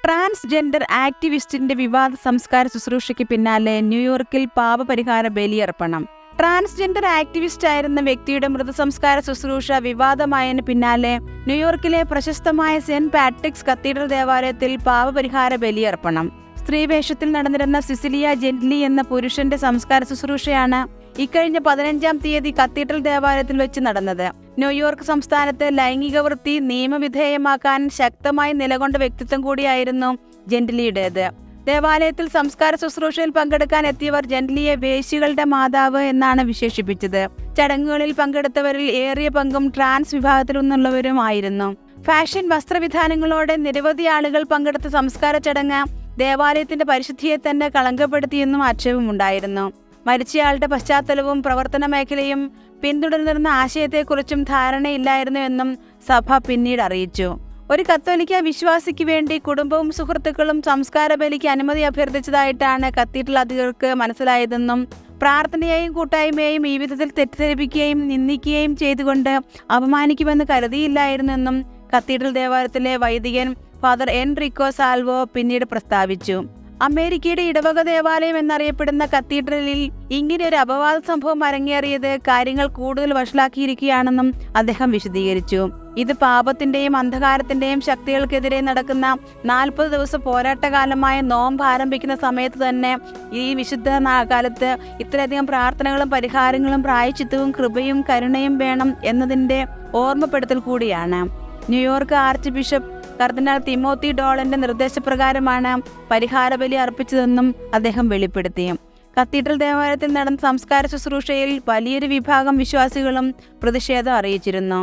Transgender ആക്ടിവിസ്റ്റിന്റെ വിവാദ സംസ്കാര ശുശ്രൂഷയ്ക്ക് പിന്നാലെ ന്യൂയോർക്കിൽ പാപപരിഹാര ബലിയർപ്പണം. ട്രാൻസ്ജെൻഡർ ആക്ടിവിസ്റ്റ് ആയിരുന്ന വ്യക്തിയുടെ മൃതസംസ്കാര ശുശ്രൂഷ വിവാദമായതിന് പിന്നാലെ ന്യൂയോർക്കിലെ പ്രശസ്തമായ സെന്റ് പാട്രിക്സ് കത്തീഡ്രൽ ദേവാലയത്തിൽ പാപപരിഹാര ബലിയർപ്പണം. സ്ത്രീവേഷത്തിൽ നടന്നിരുന്ന സിസിലിയ ജെന്റ്ലി എന്ന പുരുഷന്റെ സംസ്കാര ശുശ്രൂഷയാണ് ഇക്കഴിഞ്ഞ 15-ാം തീയതി കത്തീഡ്രൽ ദേവാലയത്തിൽ വെച്ച് നടന്നത്. ന്യൂയോർക്ക് സംസ്ഥാനത്ത് ലൈംഗിക വൃത്തി നിയമവിധേയമാക്കാൻ ശക്തമായി നിലകൊണ്ട വ്യക്തിത്വം കൂടിയായിരുന്നു ജെന്റ്ലിയുടേത്. ദേവാലയത്തിൽ സംസ്കാര ശുശ്രൂഷയിൽ പങ്കെടുക്കാൻ എത്തിയവർ ജെന്റ്ലിയെ വേശ്യകളുടെ മാതാവ് എന്നാണ് വിശേഷിപ്പിച്ചത്. ചടങ്ങുകളിൽ പങ്കെടുത്തവരിൽ ഏറിയ പങ്കും ട്രാൻസ് വിഭാഗത്തിൽ നിന്നുള്ളവരും ആയിരുന്നു. ഫാഷൻ വസ്ത്രവിധാനങ്ങളോടെ നിരവധി ആളുകൾ പങ്കെടുത്ത സംസ്കാര ചടങ്ങ് ദേവാലയത്തിന്റെ പരിശുദ്ധിയെ തന്നെ കളങ്കപ്പെടുത്തിയെന്നും ആക്ഷേപമുണ്ടായിരുന്നു. മരിച്ചയാളുടെ പശ്ചാത്തലവും പ്രവർത്തന മേഖലയും പിന്തുടർന്നിരുന്ന ആശയത്തെക്കുറിച്ചും ധാരണയില്ലായിരുന്നു എന്നും സഭ പിന്നീട് അറിയിച്ചു. ഒരു കത്തോലിക്ക വിശ്വാസിക്ക് വേണ്ടി കുടുംബവും സുഹൃത്തുക്കളും സംസ്കാര ബലിക്ക് അനുമതി അഭ്യർത്ഥിച്ചതായിട്ടാണ് കത്തീഡ്രൽ അധികൃതർക്ക് മനസ്സിലായതെന്നും പ്രാർത്ഥനയെയും കൂട്ടായ്മയെയും ഈ വിധത്തിൽ തെറ്റിദ്ധരിപ്പിക്കുകയും നിന്ദിക്കുകയും ചെയ്തുകൊണ്ട് അപമാനിക്കുമെന്ന് കരുതിയില്ലായിരുന്നെന്നും കത്തീഡ്രൽ ദേവാലയത്തിലെ വൈദികൻ ഫാദർ എൻറിക്കോ സാൽവോ പിന്നീട് പ്രസ്താവിച്ചു. അമേരിക്കയുടെ ഇടവക ദേവാലയം എന്നറിയപ്പെടുന്ന കത്തീഡ്രലിൽ ഇങ്ങനെയൊരു അപവാദ സംഭവം അരങ്ങേറിയത് കാര്യങ്ങൾ കൂടുതൽ വഷളാക്കിയിരിക്കുകയാണെന്നും അദ്ദേഹം വിശദീകരിച്ചു. ഇത് പാപത്തിന്റെയും അന്ധകാരത്തിന്റെയും ശക്തികൾക്കെതിരെ നടക്കുന്ന 40 ദിവസ പോരാട്ടകാലമായ നോമ്പ് ആരംഭിക്കുന്ന സമയത്ത് തന്നെ ഈ വിശുദ്ധ കാലത്ത് ഇത്രയധികം പ്രാർത്ഥനകളും പരിഹാരങ്ങളും പ്രായശ്ചിത്തവും കൃപയും കരുണയും വേണം എന്നതിന്റെ ഓർമ്മപ്പെടുത്തൽ കൂടിയാണ്. ന്യൂയോർക്ക് ആർച്ച് ബിഷപ്പ് കർദിനാൾ തിമോത്തി ഡോളന്റെ നിർദ്ദേശപ്രകാരമാണ് പരിഹാര ബലി അർപ്പിച്ചതെന്നും അദ്ദേഹം വെളിപ്പെടുത്തി. കത്തീഡ്രൽ ദേവാലയത്തിൽ നടന്ന സംസ്കാര ശുശ്രൂഷയിൽ വലിയൊരു വിഭാഗം വിശ്വാസികളും പ്രതിഷേധം അറിയിച്ചിരുന്നു.